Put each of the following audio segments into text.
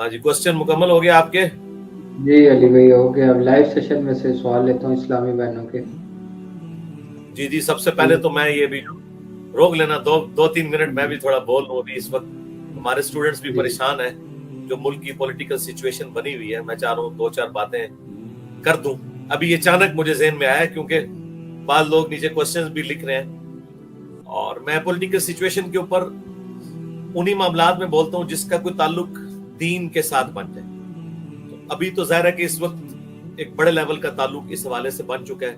हाँ जी, क्वेश्चन मुकम्मल हो गया आपके? जी अली भाई हो गया। अब लाइव सेशन में से सवाल लेता हूँ इस्लामी बहनों के। जी जी, सबसे पहले तो मैं ये भी रोक लेना, दो दो तीन मिनट मैं भी थोड़ा बोल लूं। अभी इस वक्त हमारे स्टूडेंट्स भी जी परेशान है, जो मुल्क की पॉलिटिकल सिचुएशन बनी हुई है। मैं चाह रहा हूँ दो चार बातें कर दूं। अभी ये अचानक मुझे ज़हन में आया क्योंकि बाद लोग नीचे क्वेश्चंस भी लिख रहे हैं, और मैं पॉलिटिकल सिचुएशन के ऊपर उन्हीं मामलात में बोलता हूँ जिसका कोई ताल्लुक दीन के साथ बन जाए। तो अभी तो जाहिर है कि इस वक्त एक बड़े लेवल का ताल्लुक इस हवाले से बन चुका है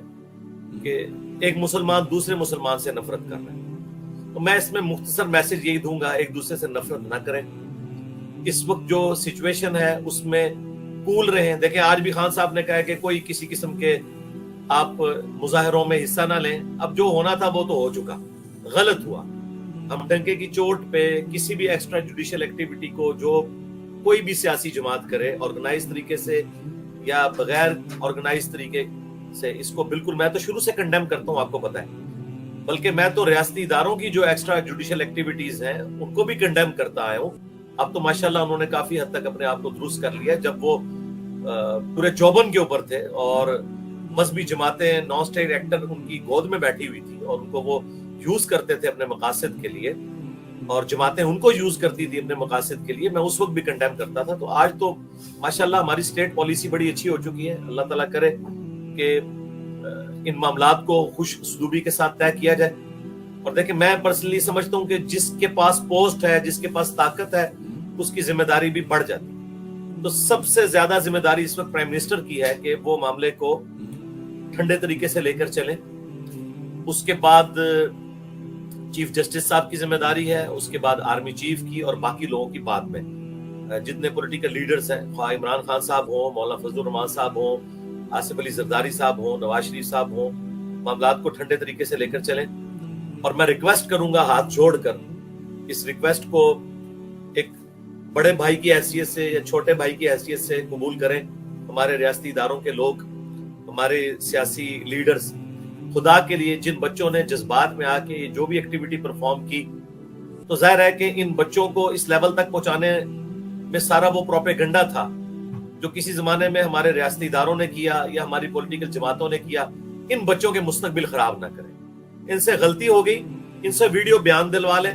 कि एक मुसलमान दूसरे मुसलमान से नफरत कर रहा है। तो मैं इसमें मुख्तसर मैसेज यही दूंगा, एक दूसरे से नफरत ना करें। इस वक्त जो सिचुएशन है उसमें कूल रहे हैं। देखें, आज भी खान साहब ने कहा है कि कोई किसी किस्म के आप मुजाहरों में हिस्सा ना लें। अब जो होना था वो तो हो चुका, गलत हुआ। हम डंके की चोट पे किसी भी एक्स्ट्रा जुडिशियल एक्टिविटी को जो कोई भी सियासी जमात करे ऑर्गेनाइज तरीके से या बगैर ऑर्गेनाइज तरीके से, इसको बिल्कुल मैं तो शुरू से कंडेम करता हूँ, आपको पता है। बल्कि मैं तो रियासती इदारों की जो एक्स्ट्रा जुडिशियल एक्टिविटीज हैं उनको भी कंडेम करता आया हूँ। अब तो माशाल्लाह उन्होंने काफी हद तक अपने आप को दुरुस्त कर लिया। जब वो पूरे चौबन के ऊपर थे और मजहबी जमातें नॉन स्टेट एक्टर उनकी गोद में बैठी हुई थी और उनको वो यूज करते थे अपने मकासद के लिए, और जमातें उनको यूज करती थी अपने मकासद के लिए, मैं उस वक्त भी कंडेम करता था। तो आज तो माशाल्लाह हमारी स्टेट पॉलिसी बड़ी अच्छी हो चुकी है। अल्लाह ताला करे कि इन मामलात को खुश उसलूबी के साथ तय किया जाए। और देखिए, मैं पर्सनली समझता हूँ कि जिसके पास पोस्ट है, जिसके पास ताकत है, उसकी जिम्मेदारी भी बढ़ जाती है। तो सबसे ज्यादा जिम्मेदारी इस वक्त प्राइम मिनिस्टर की है कि वो मामले को ठंडे तरीके से लेकर चलें। उसके बाद चीफ जस्टिस साहब की जिम्मेदारी है, उसके बाद आर्मी चीफ की, और बाकी लोगों की बाद में जितने पॉलिटिकल लीडर्स हैं, इमरान खान साहब हो, मौलाना फजलुर रहमान साहब हो, आसिफ अली जरदारी साहब हो, नवाज शरीफ साहब हो, मामलात को ठंडे तरीके से लेकर चलें। और मैं रिक्वेस्ट करूंगा हाथ जोड़कर, इस रिक्वेस्ट को एक बड़े भाई की हैसियत से या छोटे भाई की हैसियत से कबूल करें। हमारे रियासती इदारों के लोग, हमारे सियासी लीडर्स, खुदा के लिए जिन बच्चों ने जज्बात में आके जो भी एक्टिविटी परफॉर्म की, तो जाहिर है कि इन बच्चों को इस लेवल तक पहुंचाने में सारा वो प्रोपेगेंडा था जो किसी जमाने में हमारे रियासती इदारों ने किया या हमारी पॉलिटिकल जमातों ने किया। इन बच्चों के मुस्तकबिल खराब ना करें। इनसे गलती हो गई, इनसे वीडियो बयान दिलवा लें।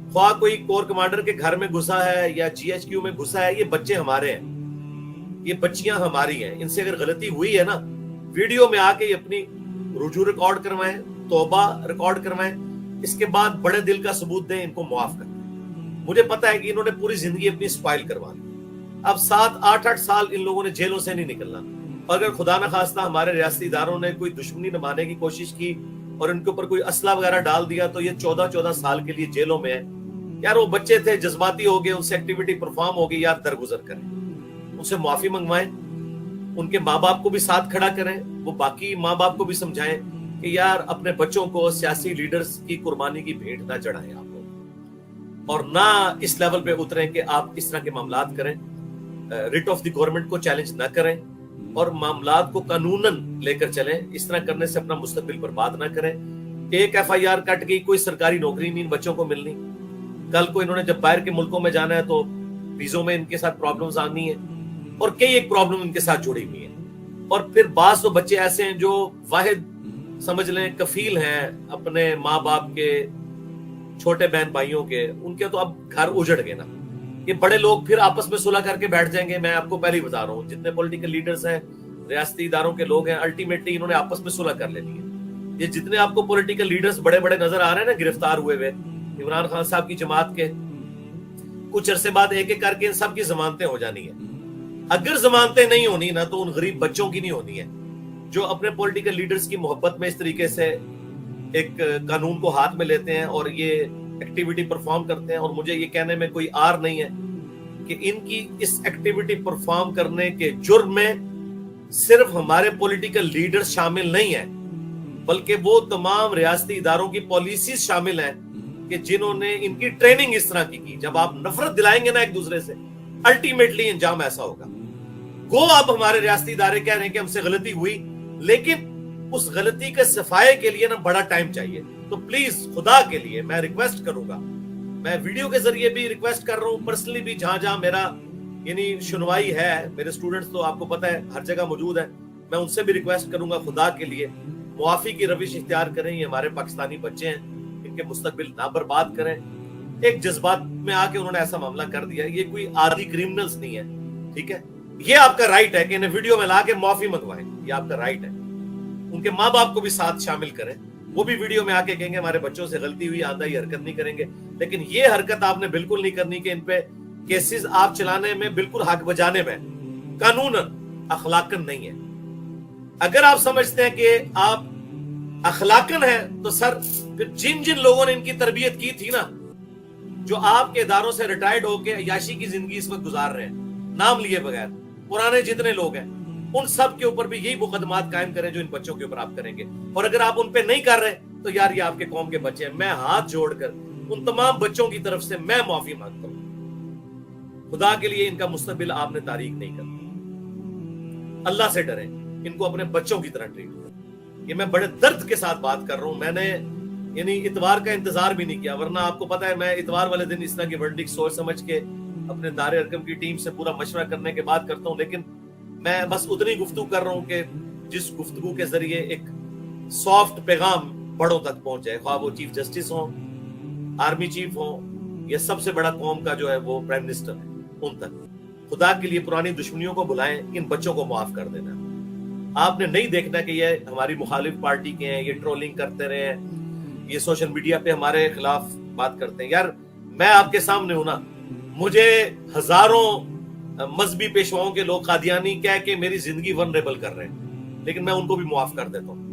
ख्वाह कोई कोर कमांडर के घर में घुसा है या जीएचक्यू में घुसा है, ये बच्चे हमारे हैं, ये बच्चियां हमारी हैं। इनसे अगर गलती हुई है ना, वीडियो में आके अपनी रुजू रिकॉर्ड करवाएं, तौबा रिकॉर्ड करवाएं, इसके बाद बड़े दिल का सबूत दें, इनको मुआफ कर दें। मुझे पता है कि इन्होंने पूरी जिंदगी अपनी स्पाइल करवा ली। अब 7-8 साल इन लोगों ने जेलों से नहीं निकलना। अगर खुदा न खास्ता हमारे रियासती इदारों ने कोई दुश्मनी निभाने की कोशिश की और इनके ऊपर कोई असला वगैरह डाल दिया, तो ये 14-14 साल के लिए जेलों में है। यार वो बच्चे थे, जज्बाती हो गए, उनसे एक्टिविटी परफॉर्म हो गई, यार दरगुजर करें, उनसे माफी मंगवाएं, उनके माँ बाप को भी साथ खड़ा करें, वो बाकी माँ बाप को भी समझाएं कि यार अपने बच्चों को सियासी लीडर्स की कुर्बानी की भेंट ना चढ़ाएं आप लोग, और ना इस लेवल पे उतरें कि आप इस तरह के मामलात करें। रिट ऑफ द गवर्नमेंट को चैलेंज ना करें और मामलात को कानूनन लेकर चलें। इस तरह करने से अपना मुस्तकबिल बर्बाद ना करें। एक एफआईआर कट गई, कोई सरकारी नौकरी नहीं इन बच्चों को मिलनी। कल को इन्होंने जब बाहर के मुल्कों में जाना है तो वीजों में इनके साथ प्रॉब्लम्स आनी है, और कई एक प्रॉब्लम इनके साथ जुड़ी हुई है। और फिर बास तो बच्चे ऐसे हैं जो वाहिद समझ लें कफील हैं अपने माँ बाप के, छोटे बहन भाइयों के, उनके तो अब घर उजड़ गए ना। ये बड़े लोग फिर आपस में सुलह करके बैठ जाएंगे। मैं आपको पहले ही बता रहा हूँ, जितने पॉलिटिकल लीडर्स हैं, रियासती इदारों के लोग हैं, अल्टीमेटली इन्होंने आपस में सुलह कर लेनी है। ये जितने आपको पॉलिटिकल लीडर्स बड़े बड़े नजर आ रहे हैं ना गिरफ्तार हुए हुए, इमरान खान साहब की जमात के, कुछ अरसे बाद एक एक करके इन सब की जमानतें हो जानी है। अगर जमानतें नहीं होनी ना, तो उन गरीब बच्चों की नहीं होनी है जो अपने पॉलिटिकल लीडर्स की मोहब्बत में इस तरीके से एक कानून को हाथ में लेते हैं और ये एक्टिविटी परफॉर्म करते हैं। और मुझे ये कहने में कोई आर नहीं है कि इनकी इस एक्टिविटी परफॉर्म करने के जुर्म में सिर्फ हमारे पॉलिटिकल लीडर्स शामिल नहीं है, बल्कि वो तमाम रियासती इदारों की पॉलिसीज शामिल हैं कि जिन्होंने इनकी ट्रेनिंग इस तरह की। जब आप नफरत दिलाएंगे ना एक दूसरे से, अल्टीमेटली अंजाम ऐसा होगा। गो अब हमारे रियासती इदारे कह रहे हैं कि हमसे गलती हुई, लेकिन उस गलती के सफाए के लिए ना बड़ा टाइम चाहिए। तो प्लीज खुदा के लिए मैं रिक्वेस्ट करूंगा, मैं वीडियो के जरिए भी रिक्वेस्ट कर रहा हूं, पर्सनली भी जहां जहां मेरा یعنی سنوائی ہے. میرے اسٹوڈنٹس تو آپ کو پتہ ہے ہر جگہ موجود ہیں. میں ان سے بھی ریکویسٹ کروں گا خدا کے لیے معافی کی روش اختیار کریں. یہ ہمارے پاکستانی بچے ہیں, ان کے مستقبل نہ برباد کریں. ایک جذبات میں آ کے انہوں نے ایسا معاملہ کر دیا. یہ کوئی عادی کرمنلز نہیں ہے, ٹھیک ہے. یہ آپ کا رائٹ ہے کہ انہیں ویڈیو میں لا کے معافی منگوائیں, یہ آپ کا رائٹ ہے. ان کے ماں باپ کو بھی ساتھ شامل کریں, وہ بھی ویڈیو میں آ کے کہیں گے ہمارے بچوں سے غلطی ہوئی, آئندہ یہ حرکت نہیں کریں گے. لیکن یہ حرکت آپ نے بالکل نہیں کرنی کہ ان پہ کیسز آپ چلانے میں بالکل حق بجانے میں قانوناً اخلاقاً نہیں ہے. اگر آپ سمجھتے ہیں کہ آپ اخلاقاً ہیں تو سر پھر جن جن لوگوں نے ان کی تربیت کی تھی نا, جو آپ کے اداروں سے ریٹائرڈ ہو کے عیاشی کی زندگی اس وقت گزار رہے ہیں نام لیے بغیر, پرانے جتنے لوگ ہیں, ان سب کے اوپر بھی یہی مقدمات قائم کریں جو ان بچوں کے اوپر آپ کریں گے. اور اگر آپ ان پہ نہیں کر رہے تو یار یہ آپ کے قوم کے بچے ہیں. میں ہاتھ جوڑ کر ان تمام بچوں کی طرف سے میں معافی مانگتا ہوں. خدا کے لیے ان کا مستقبل آپ نے تاریک نہیں کرنا. اللہ سے ڈریں, ان کو اپنے بچوں کی طرح ٹریٹ کریں. یہ میں بڑے درد کے ساتھ بات کر رہا ہوں. میں نے یعنی اتوار کا انتظار بھی نہیں کیا, ورنہ آپ کو پتا ہے میں اتوار والے دن اس طرح کی ورڈکٹ سوچ سمجھ کے اپنے دار ارکم کی ٹیم سے پورا مشورہ کرنے کے بعد کرتا ہوں. لیکن میں بس اتنی گفتگو کر رہا ہوں کہ جس گفتگو کے ذریعے ایک سافٹ پیغام بڑوں تک پہنچ جائے, خواہ وہ چیف جسٹس ہوں, آرمی چیف ہوں, یا سب سے بڑا قوم کا جو ہے وہ پرائم منسٹر ہے, ان تک. خدا کے لیے پرانی دشمنیوں کو بلائیں, ان بچوں کو معاف کر دینا. آپ نے نہیں دیکھنا کہ یہ ہماری مخالف پارٹی کے ہیں, یہ ٹرولنگ کرتے رہے ہیں, یہ سوشل میڈیا پہ ہمارے خلاف بات کرتے ہیں. یار میں آپ کے سامنے ہوں نا, مجھے ہزاروں مذہبی پیشواؤں کے لوگ قادیانی کہہ کے میری زندگی ونریبل کر رہے ہیں, لیکن میں ان کو بھی معاف کر دیتا ہوں.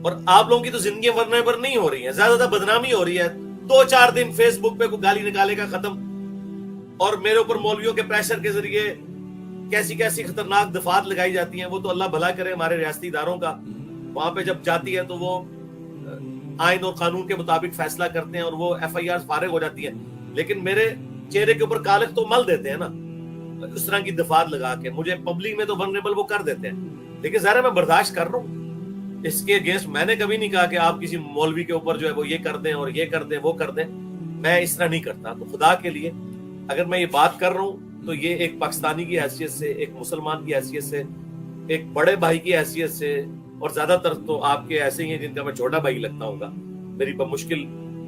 اور آپ لوگوں کی تو زندگی ونریبل نہیں ہو رہی ہیں, زیادہ بدنامی ہو رہی ہے. 2-4 دن فیس بک پہ کوئی گالی نکالے گا ختم, اور میرے اوپر مولویوں کے پریشر کے ذریعے کیسی کیسی خطرناک دفعات لگائی جاتی ہیں. وہ تو اللہ بھلا کرے ہمارے ریاستی اداروں کا, وہاں پہ جب جاتی ہے تو وہ آئین اور قانون کے مطابق فیصلہ کرتے ہیں اور وہ ایف آئی آر فارغ ہو جاتی ہے. لیکن میرے چہرے کے اوپر کالک تو مل دیتے ہیں نا اس طرح کی دفعات لگا کے. مجھے پبلک میں تو ونریبل وہ کر دیتے ہیں, لیکن ظاہر ہے میں برداشت کر رہا ہوں. اس کے اگینسٹ میں نے کبھی نہیں کہا کہ آپ کسی مولوی کے اوپر جو ہے وہ یہ کر دیں اور یہ کر دیں وہ کر دیں. میں اس طرح نہیں کرتا. تو خدا کے لیے اگر میں یہ بات کر رہا ہوں تو یہ ایک پاکستانی کی حیثیت سے, ایک مسلمان کی حیثیت سے, ایک بڑے بھائی کی حیثیت سے, اور زیادہ تر تو آپ کے ایسے ہی ہیں جن کا میں چھوٹا بھائی لگتا ہوں گا. میری بمشکل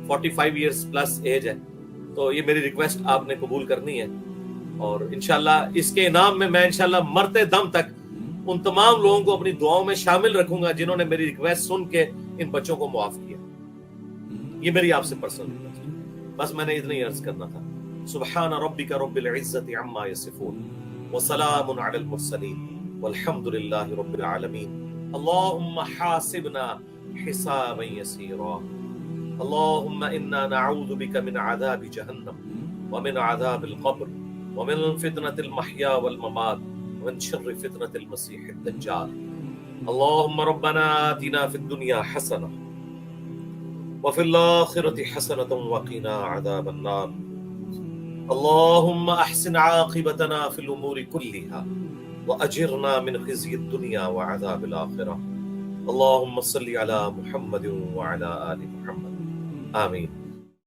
45 ایئرز پلس ایج ہے. تو یہ میری ریکویسٹ آپ نے قبول کرنی ہے, اور انشاءاللہ اس کے انعام میں انشاءاللہ مرتے دم تک ان تمام لوگوں کو اپنی دعاؤں میں شامل رکھوں گا جنہوں نے میری ریکویسٹ سن کے ان بچوں کو معاف کیا. یہ میری آپ سے پرسنل ریکویسٹ ہے. بس میں نے اتنا ہی عرض کرنا تھا. سبحان ربک رب العزت عما یصفون وسلام علی المرسلین والحمد للہ رب العالمین. اللهم حاسبنا حسابا يسيرا. اللهم إنا نعوذ بك من عذاب جهنم ومن عذاب القبر ومن فتنة المحيا والممات ومن شر فتنة المسيح الدجال. اللهم ربنا آتنا في الدنيا حسنة وفي الآخرة حسنة وقنا عذاب النار. اللهم أحسن عاقبتنا في الأمور كلها وأجرنا من خزي الدنيا وعذاب الآخرة. اللهم صل على محمد وعلى آل محمد. آمين.